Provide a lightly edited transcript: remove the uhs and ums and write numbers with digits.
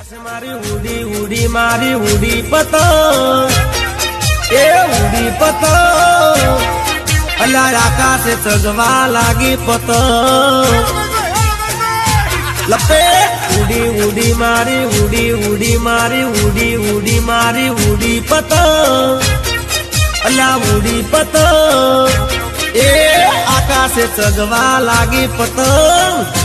મારી ઉડી ઉડી મારી ઉડી પતંગ એ ઉડી પતંગ અલા આકાશે ચગવા લાગી પતંગ લપે ઉડી ઉડી મારી ઉડી ઉડી મારી ઉડી ઉડી મારી ઉડી પતંગ અલા ઉડી પતંગ એ આકાશે ચગવા લાગી પતંગ